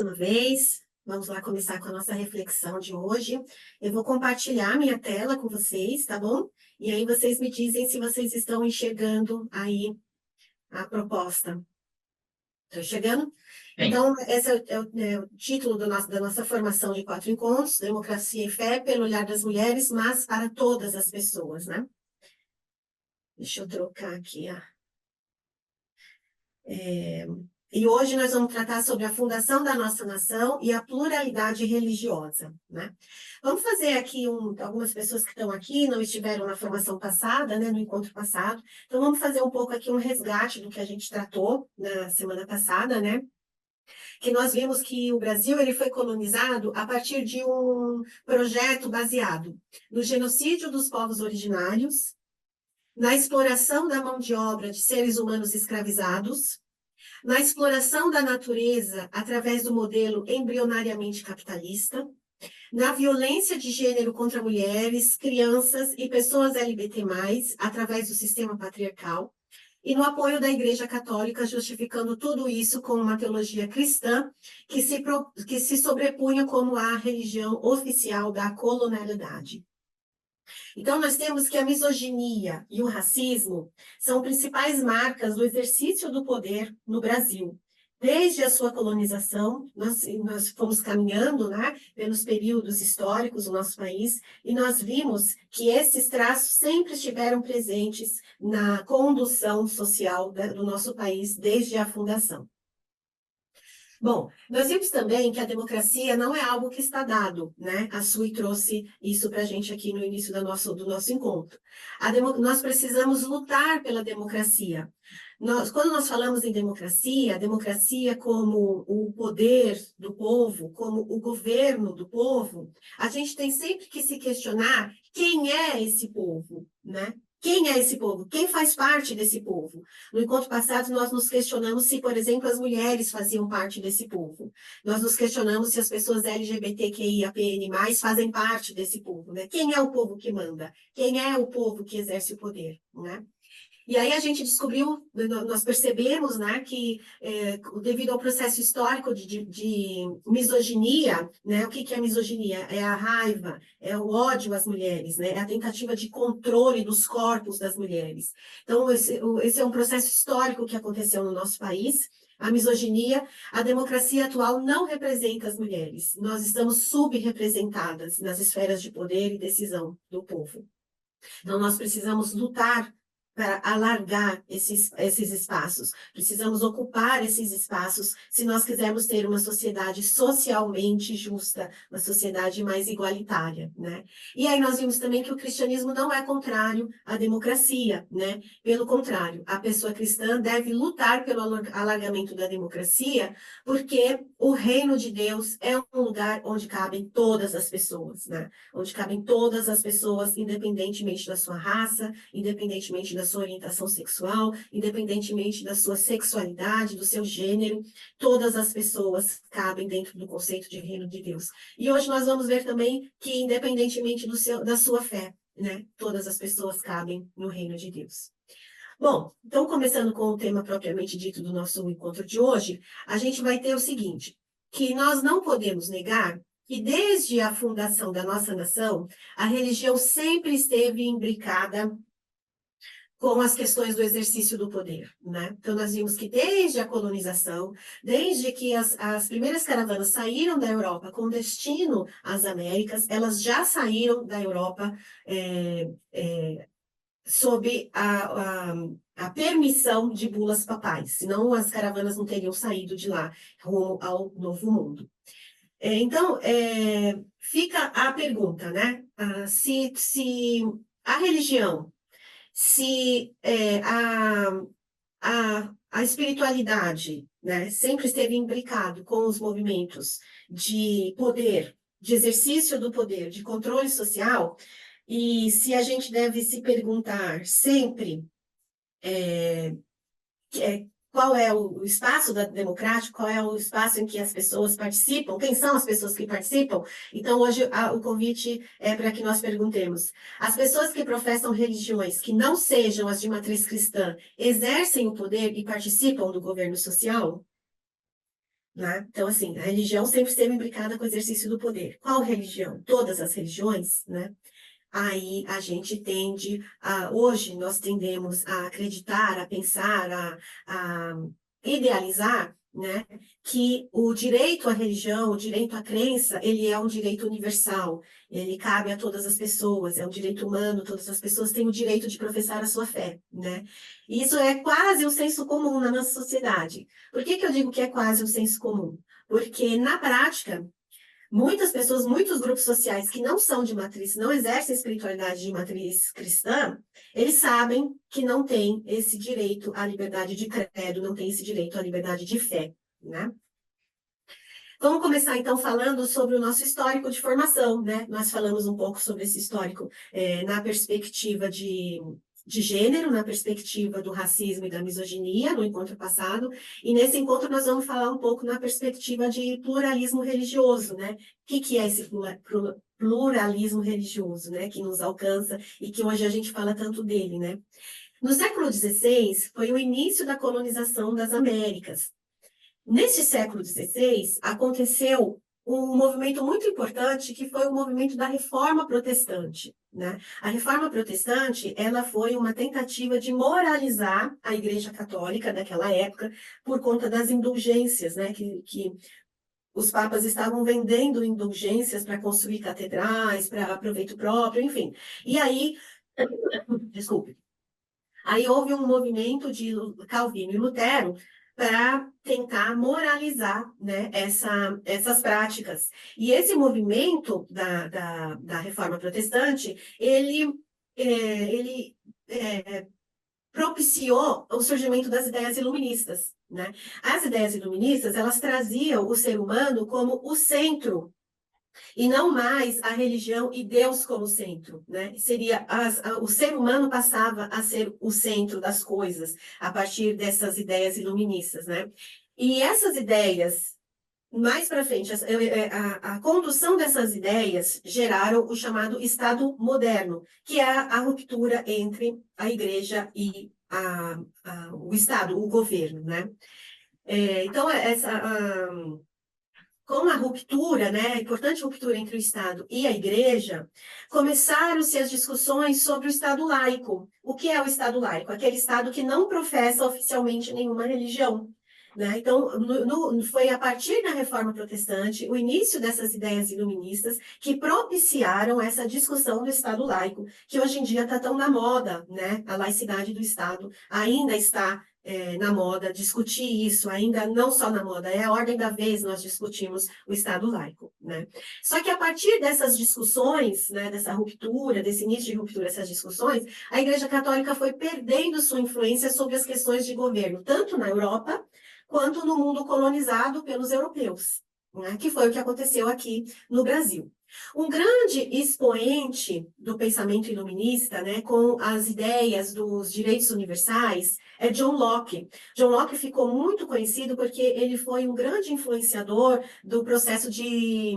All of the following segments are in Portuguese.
uma vez. Vamos lá começar com a nossa reflexão de hoje. Eu vou compartilhar minha tela com vocês, tá bom? E aí vocês me dizem se vocês estão enxergando aí a proposta. Estão enxergando? Então, esse é o título da nossa formação de 4 encontros, Democracia e Fé pelo olhar das mulheres, mas para todas as pessoas, né? Deixa eu trocar aqui, E hoje nós vamos tratar sobre a fundação da nossa nação e a pluralidade religiosa, né? Vamos fazer aqui algumas pessoas que estão aqui não estiveram na formação passada, né, no encontro passado. Então vamos fazer um pouco aqui um resgate do que a gente tratou na semana passada, né? Que nós vimos que o Brasil ele foi colonizado a partir de um projeto baseado no genocídio dos povos originários, na exploração da mão de obra de seres humanos escravizados, na exploração da natureza através do modelo embrionariamente capitalista, na violência de gênero contra mulheres, crianças e pessoas LGBT+, através do sistema patriarcal, e no apoio da Igreja Católica, justificando tudo isso com uma teologia cristã que se sobrepunha como a religião oficial da colonialidade. Então, nós temos que a misoginia e o racismo são principais marcas do exercício do poder no Brasil. Desde a sua colonização, nós fomos caminhando, né, pelos períodos históricos do nosso país, e nós vimos que esses traços sempre estiveram presentes na condução social do nosso país desde a fundação. Bom, nós vimos também que a democracia não é algo que está dado, né? A Sui trouxe isso para a gente aqui no início do nosso encontro. Nós precisamos lutar pela democracia. Quando nós falamos em democracia, a democracia como o poder do povo, como o governo do povo, a gente tem sempre que se questionar quem é esse povo, né? Quem é esse povo? Quem faz parte desse povo? No encontro passado, nós nos questionamos se, por exemplo, as mulheres faziam parte desse povo. Nós nos questionamos se as pessoas LGBTQIAPN+, fazem parte desse povo, né? Quem é o povo que manda? Quem é o povo que exerce o poder, né? E aí a gente descobriu, nós percebemos, né, que devido ao processo histórico de misoginia, né, o que é misoginia? É a raiva, é o ódio às mulheres, né, é a tentativa de controle dos corpos das mulheres. Então, esse é um processo histórico que aconteceu no nosso país. A misoginia, a democracia atual não representa as mulheres. Nós estamos subrepresentadas nas esferas de poder e decisão do povo. Então, nós precisamos lutar para alargar esses espaços. Precisamos ocupar esses espaços se nós quisermos ter uma sociedade socialmente justa, uma sociedade mais igualitária, né? E aí nós vimos também que o cristianismo não é contrário à democracia, né? Pelo contrário, a pessoa cristã deve lutar pelo alargamento da democracia, porque o reino de Deus é um lugar onde cabem todas as pessoas, né? Onde cabem todas as pessoas, independentemente da sua raça, independentemente da sua orientação sexual, independentemente da sua sexualidade, do seu gênero, todas as pessoas cabem dentro do conceito de reino de Deus. E hoje nós vamos ver também que, independentemente da sua fé, né, todas as pessoas cabem no reino de Deus. Bom, então, começando com o tema propriamente dito do nosso encontro de hoje, a gente vai ter o seguinte, que nós não podemos negar que desde a fundação da nossa nação, a religião sempre esteve imbricada com as questões do exercício do poder, né? Então, nós vimos que desde a colonização, desde que as primeiras caravanas saíram da Europa com destino às Américas, elas já saíram da Europa sob a permissão de bulas papais, senão as caravanas não teriam saído de lá rumo ao Novo Mundo. Então, fica a pergunta, né? Se a religião, se a espiritualidade, né, sempre esteve imbricado com os movimentos de poder, de exercício do poder, de controle social, e se a gente deve se perguntar sempre qual é o espaço democrático, qual é o espaço em que as pessoas participam, quem são as pessoas que participam. Então, hoje, o convite é para que nós perguntemos: as pessoas que professam religiões que não sejam as de matriz cristã exercem o poder e participam do governo social? né? Então, assim, a religião sempre esteve imbricada com o exercício do poder. Qual religião? Todas as religiões, né? Aí a gente tende a, hoje nós tendemos a acreditar, a pensar, a idealizar, né, que o direito à religião, o direito à crença, ele é um direito universal, ele cabe a todas as pessoas, é um direito humano, todas as pessoas têm o direito de professar a sua fé, né? E isso é quase um senso comum na nossa sociedade. Por que que eu digo que é quase um senso comum? Porque, na prática, muitas pessoas, muitos grupos sociais que não são de matriz, não exercem espiritualidade de matriz cristã, eles sabem que não tem esse direito à liberdade de credo, não tem esse direito à liberdade de fé, né? Vamos começar, então, falando sobre o nosso histórico de formação, né? Nós falamos um pouco sobre esse histórico na perspectiva de gênero, na perspectiva do racismo e da misoginia, no encontro passado, e nesse encontro nós vamos falar um pouco na perspectiva de pluralismo religioso, né? O que é esse pluralismo religioso, né? Que nos alcança e que hoje a gente fala tanto dele, né? No século XVI, foi o início da colonização das Américas. Neste século XVI, aconteceu um movimento muito importante, que foi o movimento da Reforma Protestante, né? A Reforma Protestante, ela foi uma tentativa de moralizar a Igreja Católica daquela época, por conta das indulgências, né? Que os papas estavam vendendo indulgências para construir catedrais, para proveito próprio, enfim. E aí, desculpe, aí houve um movimento de Calvino e Lutero para tentar moralizar, né, essas práticas. E esse movimento da Reforma Protestante, ele propiciou o surgimento das ideias iluministas, né? As ideias iluministas, elas traziam o ser humano como o centro e não mais a religião e Deus como centro, né? Seria o ser humano passava a ser o centro das coisas a partir dessas ideias iluministas, né? E essas ideias, mais para frente, a condução dessas ideias geraram o chamado Estado moderno, que é a ruptura entre a Igreja e o Estado, o governo, né? Então, com a ruptura, né, a importante ruptura entre o Estado e a Igreja, começaram-se as discussões sobre o Estado laico. O que é o Estado laico? Aquele Estado que não professa oficialmente nenhuma religião. Né? Então, foi a partir da Reforma Protestante, o início dessas ideias iluministas, que propiciaram essa discussão do Estado laico, que hoje em dia está tão na moda, né? A laicidade do Estado ainda está na moda, discutir isso ainda não só na moda, é a ordem da vez nós discutimos o Estado laico, né? Só que a partir dessas discussões, né, dessa ruptura, desse início de ruptura, essas discussões, a Igreja Católica foi perdendo sua influência sobre as questões de governo, tanto na Europa quanto no mundo colonizado pelos europeus, né, que foi o que aconteceu aqui no Brasil. Um grande expoente do pensamento iluminista, né, com as ideias dos direitos universais, é John Locke. John Locke ficou muito conhecido porque ele foi um grande influenciador do processo de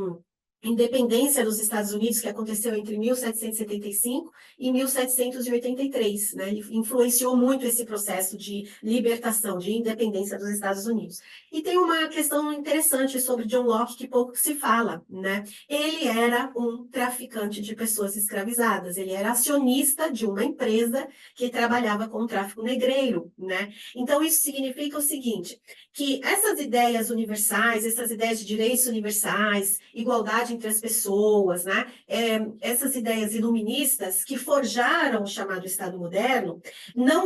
independência dos Estados Unidos, que aconteceu entre 1775 e 1783, né? Ele influenciou muito esse processo de libertação, de independência dos Estados Unidos. E tem uma questão interessante sobre John Locke que pouco se fala, né? Ele era um traficante de pessoas escravizadas, ele era acionista de uma empresa que trabalhava com o tráfico negreiro, né? Então, isso significa o seguinte, que essas ideias universais, essas ideias de direitos universais, igualdade entre as pessoas, né? Essas ideias iluministas que forjaram o chamado Estado moderno,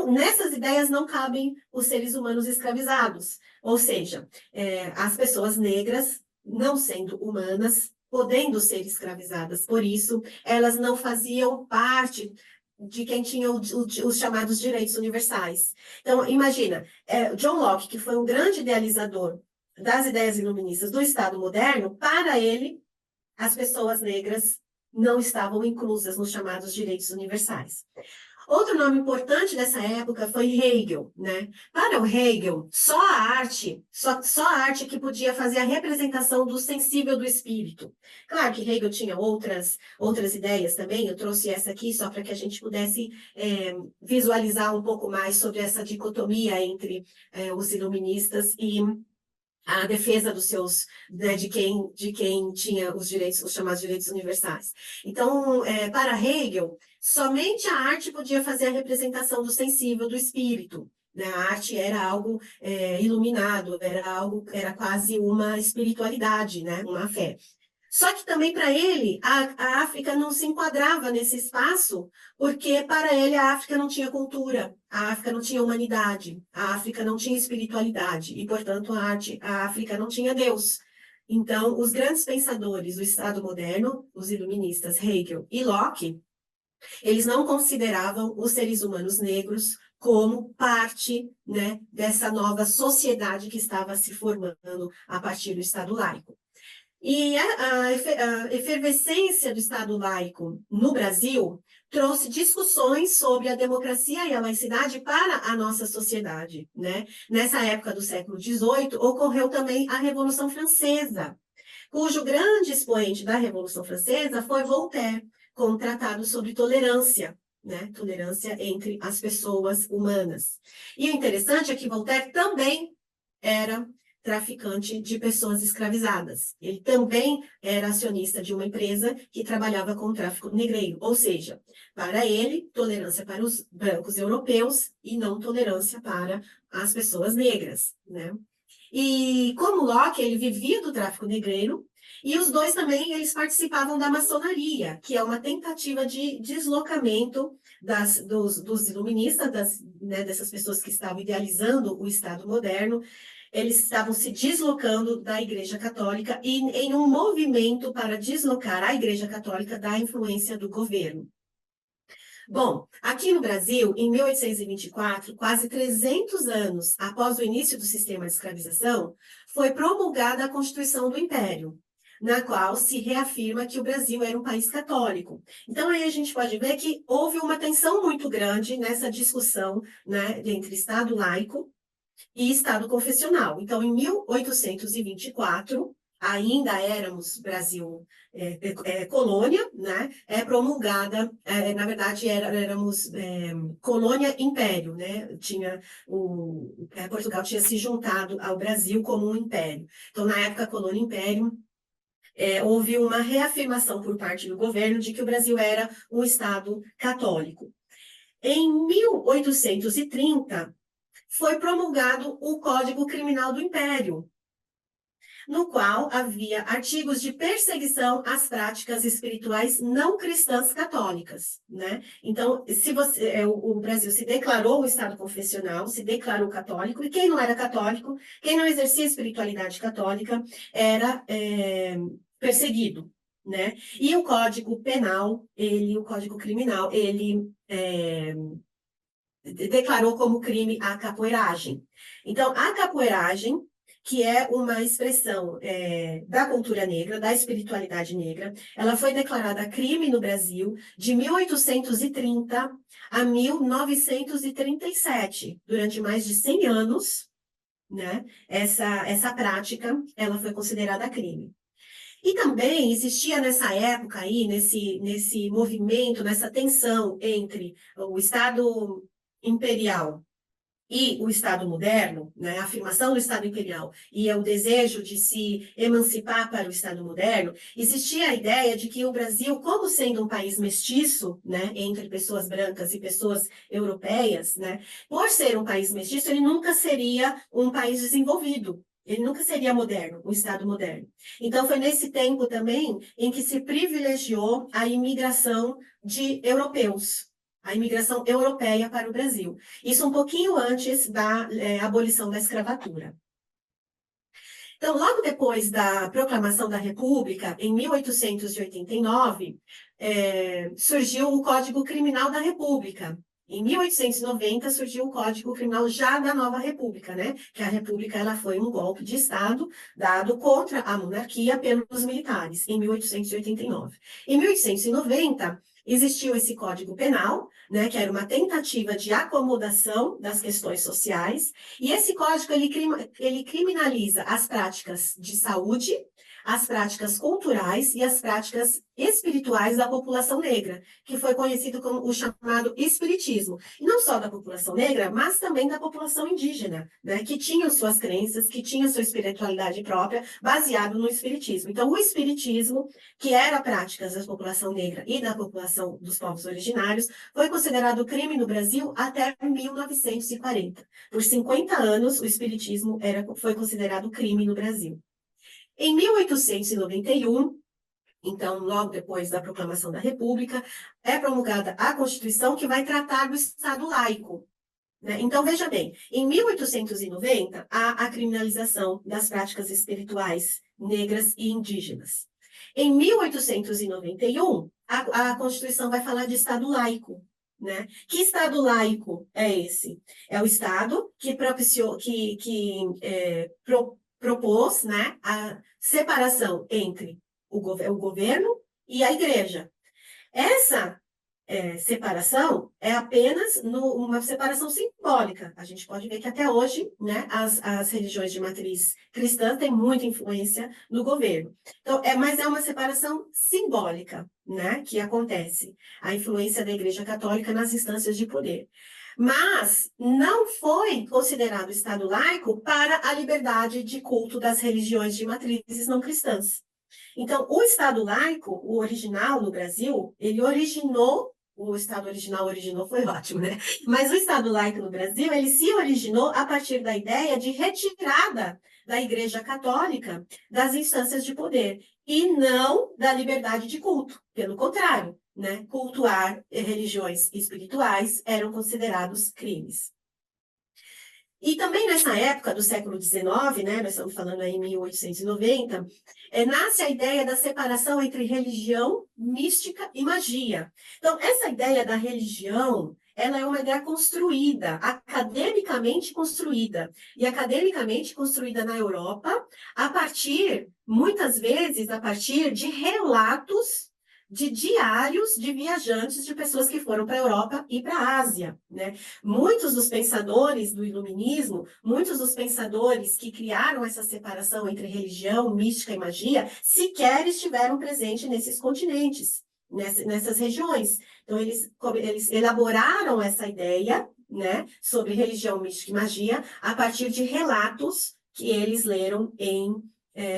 nessas ideias não cabem os seres humanos escravizados, ou seja, as pessoas negras não sendo humanas, podendo ser escravizadas. Por isso, elas não faziam parte de quem tinha os chamados direitos universais. Então, imagina, John Locke, que foi um grande idealizador das ideias iluministas do Estado moderno, para ele, as pessoas negras não estavam inclusas nos chamados direitos universais. Outro nome importante dessa época foi Hegel, né? Para o Hegel, só a arte que podia fazer a representação do sensível do espírito. Claro que Hegel tinha outras ideias também, eu trouxe essa aqui só para que a gente pudesse visualizar um pouco mais sobre essa dicotomia entre os iluministas e a defesa dos seus, né, de quem tinha os direitos, os chamados direitos universais. Então, para Hegel, somente a arte podia fazer a representação do sensível, do espírito. Né? A arte era algo iluminado, era quase uma espiritualidade, né? Uma fé. Só que também para ele, a África não se enquadrava nesse espaço, porque para ele a África não tinha cultura, a África não tinha humanidade, a África não tinha espiritualidade, e, portanto, a África não tinha Deus. Então, os grandes pensadores do Estado moderno, os iluministas Hegel e Locke, eles não consideravam os seres humanos negros como parte, né, dessa nova sociedade que estava se formando a partir do Estado laico. E a efervescência do Estado laico no Brasil trouxe discussões sobre a democracia e a laicidade para a nossa sociedade, né? Nessa época do século XVIII, ocorreu também a Revolução Francesa, cujo grande expoente da Revolução Francesa foi Voltaire, com um tratado sobre tolerância, né? Tolerância entre as pessoas humanas. E o interessante é que Voltaire também era traficante de pessoas escravizadas. Ele também era acionista de uma empresa que trabalhava com o tráfico negreiro, ou seja, para ele, tolerância para os brancos europeus e não tolerância para as pessoas negras, né? E como Locke, ele vivia do tráfico negreiro, e os dois também, eles participavam da maçonaria, que é uma tentativa de deslocamento dos iluministas, né, dessas pessoas que estavam idealizando o Estado moderno. Eles estavam se deslocando da Igreja Católica e em um movimento para deslocar a Igreja Católica da influência do governo. Bom, aqui no Brasil, em 1824, quase 300 anos após o início do sistema de escravização, foi promulgada a Constituição do Império, na qual se reafirma que o Brasil era um país católico. Então, aí a gente pode ver que houve uma tensão muito grande nessa discussão, né, entre Estado laico e Estado confessional. Então, em 1824, ainda éramos Brasil colônia, né? Promulgada, na verdade, éramos colônia império, né? Portugal tinha se juntado ao Brasil como um império. Então, na época, colônia império, houve uma reafirmação por parte do governo de que o Brasil era um Estado católico. Em 1830, foi promulgado o Código Criminal do Império, no qual havia artigos de perseguição às práticas espirituais não cristãs católicas, né? Então, o Brasil se declarou o Estado confessional, se declarou católico, e quem não era católico, quem não exercia espiritualidade católica, era perseguido, né? E o Código Penal, o Código Criminal, ele declarou como crime a capoeiragem. Então, a capoeiragem, que é uma expressão da cultura negra, da espiritualidade negra, ela foi declarada crime no Brasil de 1830 a 1937, durante mais de 100 anos, né? Essa prática, ela foi considerada crime. E também existia nessa época aí, nesse movimento, nessa tensão entre o Estado imperial e o Estado moderno, né, a afirmação do Estado imperial e o desejo de se emancipar para o Estado moderno, existia a ideia de que o Brasil, como sendo um país mestiço, né, entre pessoas brancas e pessoas europeias, né, por ser um país mestiço, ele nunca seria um país desenvolvido. Ele nunca seria moderno, um Estado moderno. Então, foi nesse tempo também em que se privilegiou a imigração de europeus, a imigração europeia para o Brasil. Isso um pouquinho antes da abolição da escravatura. Então, logo depois da proclamação da República, em 1889, surgiu o Código Criminal da República. Em 1890 surgiu o Código Criminal já da nova República, né? Que a República ela foi um golpe de Estado dado contra a monarquia pelos militares, em 1889. Em 1890, existiu esse Código Penal, né, que era uma tentativa de acomodação das questões sociais, e esse código ele criminaliza as práticas de saúde, as práticas culturais e as práticas espirituais da população negra, que foi conhecido como o chamado espiritismo. E não só da população negra, mas também da população indígena, né, que tinham suas crenças, que tinham sua espiritualidade própria, baseado no espiritismo. Então, o espiritismo, que era práticas da população negra e da população dos povos originários, foi considerado crime no Brasil até 1940. Por 50 anos, o espiritismo foi considerado crime no Brasil. Em 1891, então, logo depois da proclamação da República, é promulgada a Constituição que vai tratar do Estado laico, né? Então, veja bem, em 1890, há a criminalização das práticas espirituais negras e indígenas. Em 1891, a Constituição vai falar de Estado laico, né? Que Estado laico é esse? É o Estado que propôs, né, a separação entre o governo e a igreja. Essa separação é apenas uma separação simbólica. A gente pode ver que até hoje, né, as religiões de matriz cristã têm muita influência no governo. Então, mas é uma separação simbólica, né, que acontece. A influência da Igreja Católica nas instâncias de poder. Mas não foi considerado Estado laico para a liberdade de culto das religiões de matrizes não cristãs. Então, o Estado laico, o original no Brasil, ele originou, o Estado originou foi ótimo, né? Mas o Estado laico no Brasil, ele se originou a partir da ideia de retirada da Igreja Católica das instâncias de poder, e não da liberdade de culto. Pelo contrário, né? Cultuar religiões espirituais eram considerados crimes. E também nessa época do século XIX, né, nós estamos falando aí em 1890, nasce a ideia da separação entre religião, mística e magia. Então, essa ideia da religião, ela é uma ideia construída, academicamente construída, e academicamente construída na Europa, muitas vezes, a partir de relatos de diários de viajantes, de pessoas que foram para a Europa e para a Ásia, né? Muitos dos pensadores do iluminismo, muitos dos pensadores que criaram essa separação entre religião, mística e magia, sequer estiveram presentes nesses continentes, nessas regiões. Então, eles elaboraram essa ideia, né, sobre religião, mística e magia, a partir de relatos que eles leram em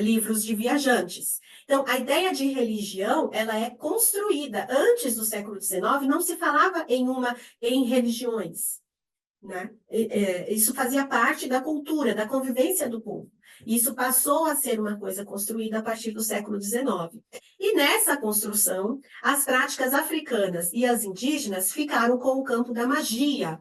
livros de viajantes. Então, a ideia de religião, ela é construída. Antes do século XIX, não se falava em religiões, né? Isso fazia parte da cultura, da convivência do povo. Isso passou a ser uma coisa construída a partir do século XIX. E nessa construção, as práticas africanas e as indígenas ficaram com o campo da magia,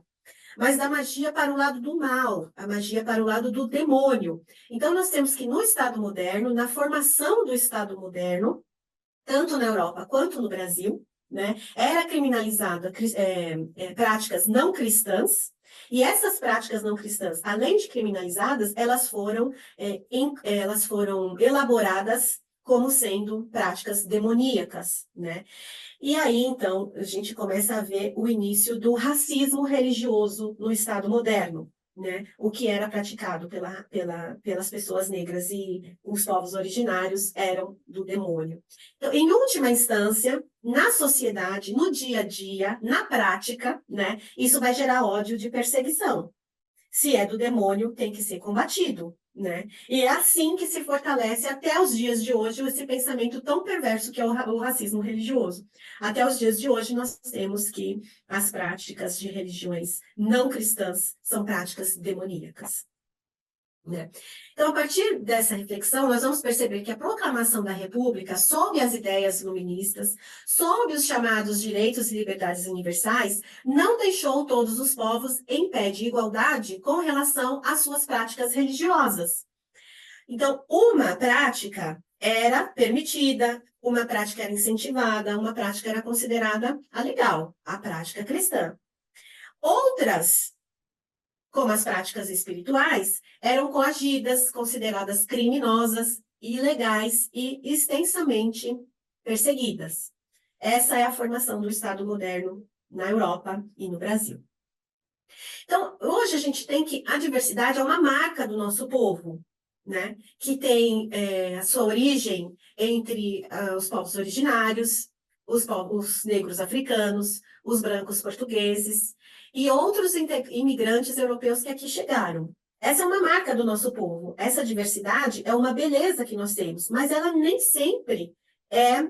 mas da magia para o lado do mal, a magia para o lado do demônio. Então, nós temos que, no Estado moderno, na formação do Estado moderno, tanto na Europa quanto no Brasil, né, era criminalizada práticas não cristãs, e essas práticas não cristãs, além de criminalizadas, elas foram elaboradas como sendo práticas demoníacas, né? E aí, então, a gente começa a ver o início do racismo religioso no Estado moderno, né? O que era praticado pelas pessoas negras e os povos originários eram do demônio. Então, em última instância, na sociedade, no dia a dia, na prática, né? Isso vai gerar ódio de perseguição. Se é do demônio, tem que ser combatido, né? E é assim que se fortalece até os dias de hoje esse pensamento tão perverso que é o racismo religioso. Até os dias de hoje nós temos que as práticas de religiões não cristãs são práticas demoníacas, né? Então, a partir dessa reflexão, nós vamos perceber que a proclamação da República, sob as ideias iluministas, sob os chamados direitos e liberdades universais, não deixou todos os povos em pé de igualdade com relação às suas práticas religiosas. Então, uma prática era permitida, uma prática era incentivada, uma prática era considerada a legal, a prática cristã. Outras, como as práticas espirituais, eram coagidas, consideradas criminosas, ilegais e extensamente perseguidas. Essa é a formação do Estado moderno na Europa e no Brasil. Então, hoje a gente tem que a diversidade é uma marca do nosso povo, né, que tem a sua origem entre os povos originários, os negros africanos, os brancos portugueses e outros imigrantes europeus que aqui chegaram. Essa é uma marca do nosso povo. Essa diversidade é uma beleza que nós temos, mas ela nem sempre é,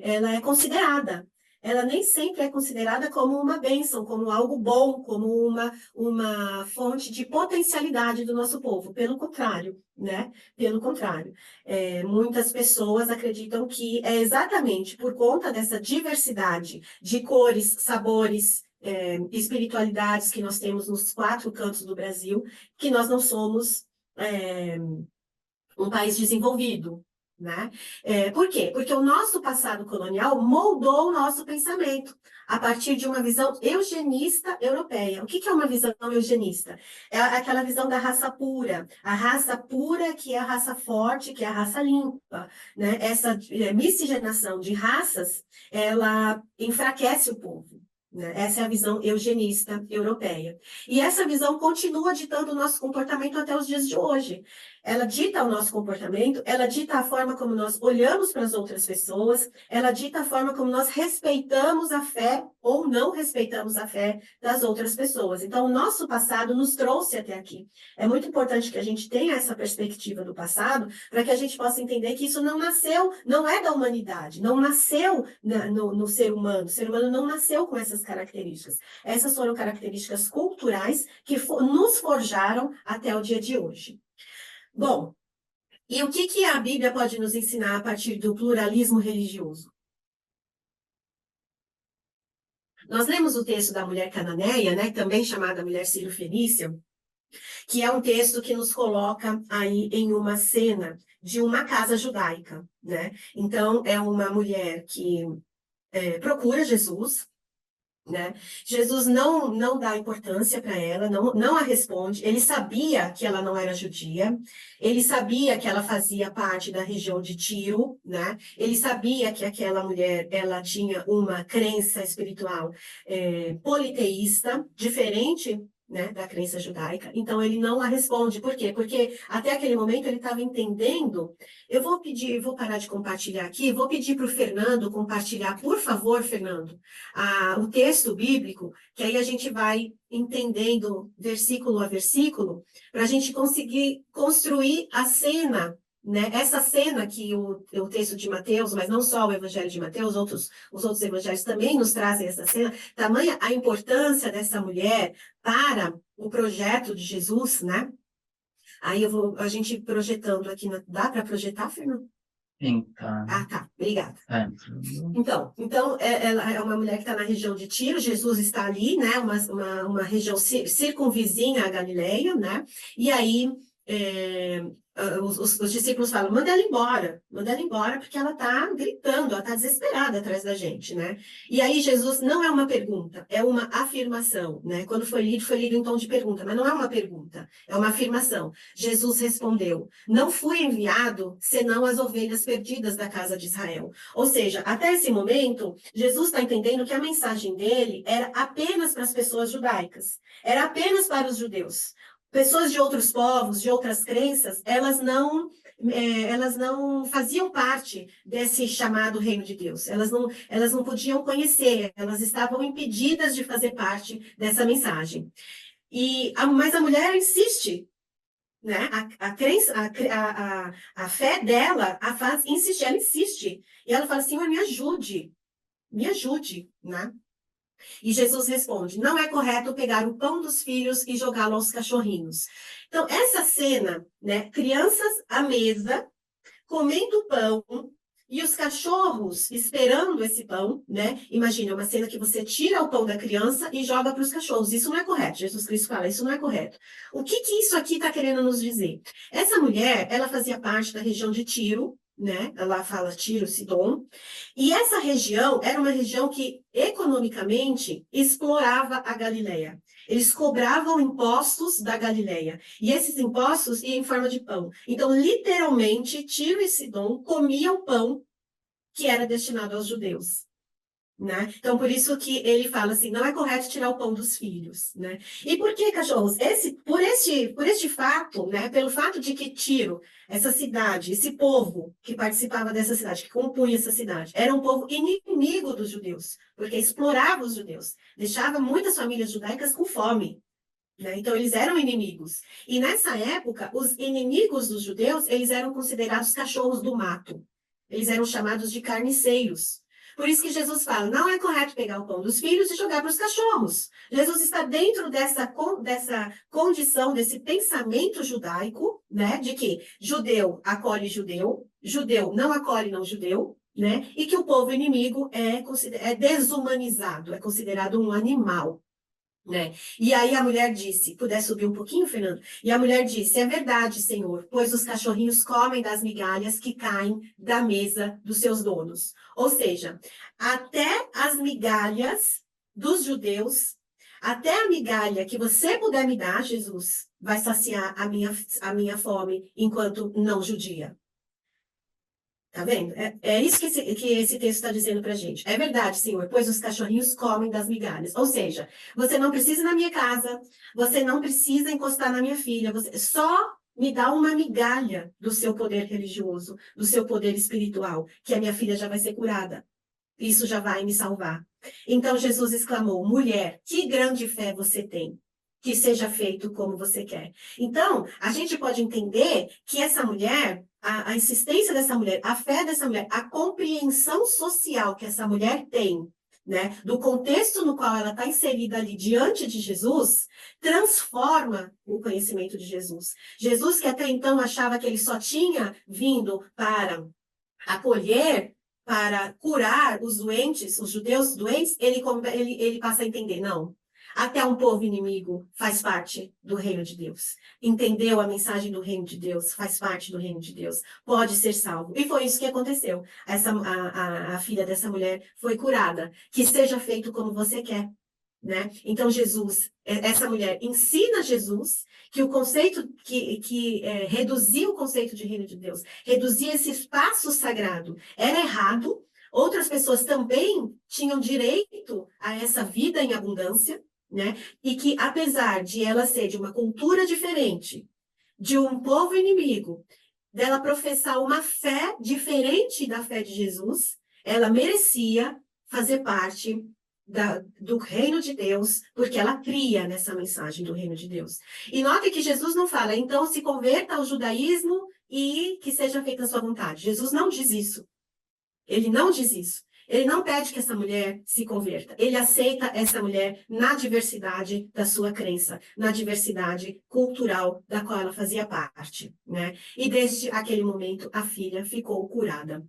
ela é considerada. Ela nem sempre é considerada como uma bênção, como algo bom, como uma fonte de potencialidade do nosso povo. Pelo contrário, né? Pelo contrário. Muitas pessoas acreditam que é exatamente por conta dessa diversidade de cores, sabores, espiritualidades que nós temos nos 4 cantos do Brasil, que nós não somos um país desenvolvido, né? Por quê? Porque o nosso passado colonial moldou o nosso pensamento a partir de uma visão eugenista europeia. O que é uma visão eugenista? É aquela visão da raça pura, a raça pura que é a raça forte, que é a raça limpa, né? Essa miscigenação de raças, ela enfraquece o povo. Essa é a visão eugenista europeia. E essa visão continua ditando o nosso comportamento até os dias de hoje. Ela dita o nosso comportamento, ela dita a forma como nós olhamos para as outras pessoas, ela dita a forma como nós respeitamos a fé ou não respeitamos a fé das outras pessoas. Então, o nosso passado nos trouxe até aqui. É muito importante que a gente tenha essa perspectiva do passado, para que a gente possa entender que isso não nasceu, não é da humanidade, não nasceu no ser humano. O ser humano não nasceu com essas características. Essas foram características culturais que nos forjaram até o dia de hoje. Bom, e o que a Bíblia pode nos ensinar a partir do pluralismo religioso? Nós lemos o texto da mulher cananeia, né, também chamada mulher sírio-fenícia, que é um texto que nos coloca aí em uma cena de uma casa judaica, né? Então, é uma mulher que procura Jesus, né? Jesus não dá importância para ela, não a responde. Ele sabia que ela não era judia, ele sabia que ela fazia parte da região de Tiro, né? Ele sabia que aquela mulher ela tinha uma crença espiritual politeísta, diferente, né, da crença judaica. Então ele não a responde. Por quê? Porque até aquele momento ele estava entendendo. Vou parar de compartilhar aqui, vou pedir para o Fernando compartilhar, por favor, Fernando, o texto bíblico, que aí a gente vai entendendo versículo a versículo, para a gente conseguir construir a cena, né? Essa cena que o texto de Mateus, mas não só o Evangelho de Mateus, os outros evangelhos também nos trazem essa cena, tamanha a importância dessa mulher para o projeto de Jesus, né? Aí a gente projetando aqui, dá para projetar, Fernando? Então, Tá, obrigada. é. Então ela é uma mulher que está na região de Tiro, Jesus está ali, né? Uma região circunvizinha à Galileia, né? E aí os discípulos falam, manda ela embora, porque ela está gritando, ela está desesperada atrás da gente, né? E aí Jesus não é uma pergunta, é uma afirmação, né? Quando foi lido em tom de pergunta, mas não é uma pergunta, é uma afirmação. Jesus respondeu, não fui enviado senão as ovelhas perdidas da casa de Israel. Ou seja, até esse momento, Jesus está entendendo que a mensagem dele era apenas para as pessoas judaicas, era apenas para os judeus. Pessoas de outros povos, de outras crenças, elas não faziam parte desse chamado reino de Deus. Elas não podiam conhecer, elas estavam impedidas de fazer parte dessa mensagem. Mas a mulher insiste, né? A fé dela a faz insistir, ela insiste. E ela fala, Senhor, me ajude, né? E Jesus responde: não é correto pegar o pão dos filhos e jogá-lo aos cachorrinhos. Então, essa cena, né? Crianças à mesa, comendo pão, e os cachorros esperando esse pão, né? Imagina uma cena que você tira o pão da criança e joga para os cachorros. Isso não é correto. Jesus Cristo fala, isso não é correto. O que isso aqui está querendo nos dizer? Essa mulher, ela fazia parte da região de Tiro, né? Ela fala Tiro, Sidom. E essa região era uma região que economicamente explorava a Galileia. Eles cobravam impostos da Galileia. E esses impostos iam em forma de pão. Então, literalmente, Tiro e Sidom comiam pão que era destinado aos judeus. né? Então, por isso que ele fala assim, não é correto tirar o pão dos filhos, né? E por que, cachorros? Por este fato, né? Pelo fato de que Tiro, essa cidade, esse povo que participava dessa cidade, que compunha essa cidade, era um povo inimigo dos judeus, porque explorava os judeus, deixava muitas famílias judaicas com fome, né? Então, eles eram inimigos. E nessa época, os inimigos dos judeus, eles eram considerados cachorros do mato. Eles eram chamados de carniceiros. Por isso que Jesus fala, não é correto pegar o pão dos filhos e jogar para os cachorros. Jesus está dentro dessa condição, desse pensamento judaico, né? De que judeu acolhe judeu, judeu não acolhe não judeu, né? E que o povo inimigo é desumanizado, é considerado um animal. Né? E aí a mulher disse, puder subir um pouquinho, Fernando? E a mulher disse, é verdade, Senhor, pois os cachorrinhos comem das migalhas que caem da mesa dos seus donos. Ou seja, até as migalhas dos judeus, até a migalha que você puder me dar, Jesus, vai saciar a minha fome enquanto não judia. Tá vendo? É isso que esse texto está dizendo para a gente. É verdade, Senhor, pois os cachorrinhos comem das migalhas. Ou seja, você não precisa ir na minha casa, você não precisa encostar na minha filha, você só me dá uma migalha do seu poder religioso, do seu poder espiritual, que a minha filha já vai ser curada. Isso já vai me salvar. Então Jesus exclamou, mulher, que grande fé você tem. Que seja feito como você quer. Então, a gente pode entender que essa mulher, a insistência dessa mulher, a fé dessa mulher, a compreensão social que essa mulher tem, né, do contexto no qual ela está inserida ali diante de Jesus, transforma o conhecimento de Jesus. Jesus, que até então achava que ele só tinha vindo para acolher, para curar os doentes, os judeus doentes, ele passa a entender, não. Até um povo inimigo faz parte do reino de Deus. Entendeu a mensagem do reino de Deus, faz parte do reino de Deus, pode ser salvo. E foi isso que aconteceu. A filha dessa mulher foi curada. Que seja feito como você quer. Né? Então, essa mulher ensina Jesus que o conceito, reduzir o conceito de reino de Deus, reduzir esse espaço sagrado, era errado. Outras pessoas também tinham direito a essa vida em abundância, né? E que, apesar de ela ser de uma cultura diferente, de um povo inimigo, dela professar uma fé diferente da fé de Jesus, ela merecia fazer parte do reino de Deus, porque ela cria nessa mensagem do reino de Deus. E note que Jesus não fala, então se converta ao judaísmo e que seja feita a sua vontade. Jesus não diz isso. Ele não diz isso. Ele não pede que essa mulher se converta. Ele aceita essa mulher na diversidade da sua crença, na diversidade cultural da qual ela fazia parte, né? E desde aquele momento a filha ficou curada.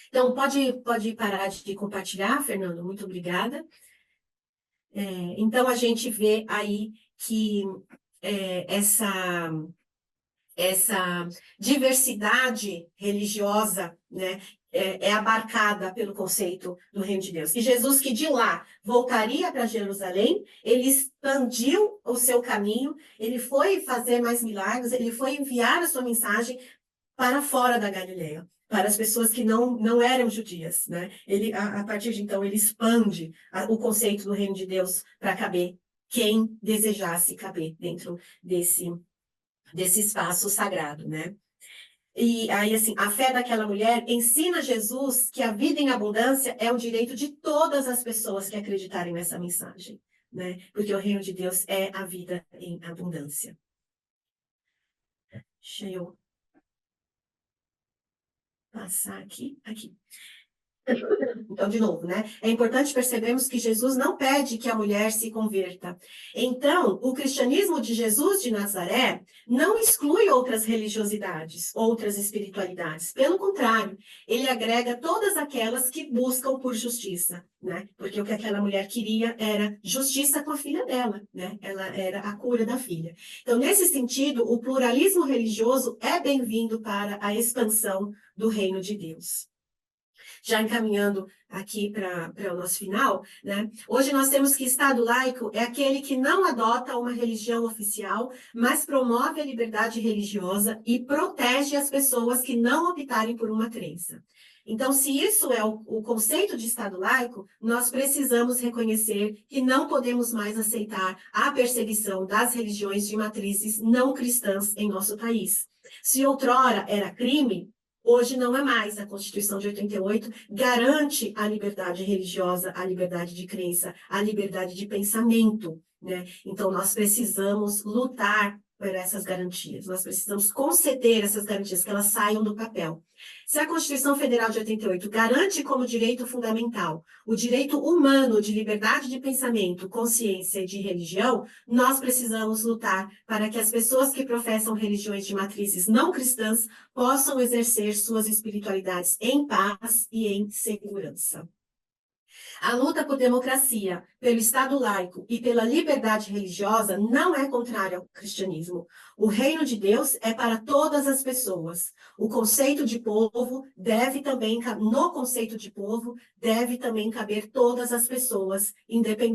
Então, pode parar de compartilhar, Fernando? Muito obrigada. Então, a gente vê aí que essa diversidade religiosa, né, é abarcada pelo conceito do reino de Deus. E Jesus, que de lá voltaria para Jerusalém, ele expandiu o seu caminho, ele foi fazer mais milagres, ele foi enviar a sua mensagem para fora da Galileia, para as pessoas que não eram judias, né? Ele, a partir de então, ele expande o conceito do reino de Deus para caber quem desejasse caber dentro desse espaço sagrado, né? E aí, assim, a fé daquela mulher ensina Jesus que a vida em abundância é um direito de todas as pessoas que acreditarem nessa mensagem, né? Porque o reino de Deus é a vida em abundância. Deixa eu passar aqui. Então, de novo, né? É importante percebermos que Jesus não pede que a mulher se converta. Então, o cristianismo de Jesus de Nazaré não exclui outras religiosidades, outras espiritualidades. Pelo contrário, ele agrega todas aquelas que buscam por justiça, né? Porque o que aquela mulher queria era justiça com a filha dela, né? Ela era a cura da filha. Então, nesse sentido, o pluralismo religioso é bem-vindo para a expansão do reino de Deus. Já encaminhando aqui para o nosso final, né? Hoje nós temos que Estado laico é aquele que não adota uma religião oficial, mas promove a liberdade religiosa e protege as pessoas que não optarem por uma crença. Então, se isso é o conceito de Estado laico, nós precisamos reconhecer que não podemos mais aceitar a perseguição das religiões de matrizes não cristãs em nosso país. Se outrora era crime, hoje não é mais. A Constituição de 88 garante a liberdade religiosa, a liberdade de crença, a liberdade de pensamento, né? Então, nós precisamos lutar por essas garantias. Nós precisamos conceder essas garantias, que elas saiam do papel. Se a Constituição Federal de 88 garante como direito fundamental o direito humano de liberdade de pensamento, consciência e de religião, nós precisamos lutar para que as pessoas que professam religiões de matrizes não cristãs possam exercer suas espiritualidades em paz e em segurança. A luta por democracia, pelo Estado laico e pela liberdade religiosa não é contrária ao cristianismo. O reino de Deus é para todas as pessoas. O conceito de povo deve também, no conceito de povo, deve também caber todas as pessoas, independente